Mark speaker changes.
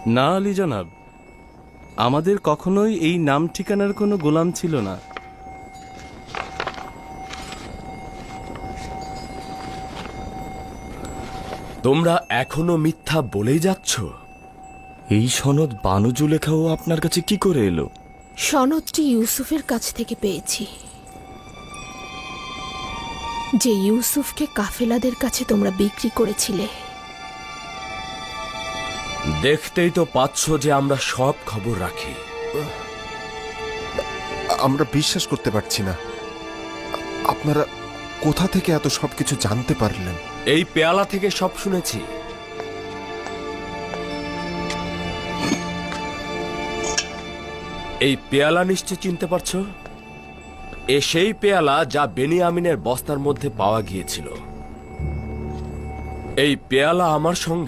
Speaker 1: না আলী জনাব, আমাদের কখনোই এই নাম ঠিকানার কোনো গোলাম ছিল না।
Speaker 2: তোমরা এখনো মিথ্যা বলেই যাচ্ছ? এই সনদ বানু জুলেখাও আপনার কাছে কি করে এলো?
Speaker 3: সনদটি ইউসুফের কাছ থেকে পেয়েছি, যে ইউসুফকে কাফেলাদের কাছে তোমরা বিক্রি করেছিলে।
Speaker 2: দেখতেই তো পাচ্ছ যে আমরা সব খবর রাখি।
Speaker 4: আমরা বিশ্বাস করতে পারছি না, আপনারা কোথা থেকে এত সবকিছু জানতে পারলেন?
Speaker 2: এই পেয়ালা থেকে সব শুনেছি। এই পেয়ালা নিশ্চয় চিনতে পারছো? সেই পেয়ালা যা বেনিয়ামিনের বস্তার মধ্যে পাওয়া গিয়েছিল। এই পেয়ালা আমার সঙ্গে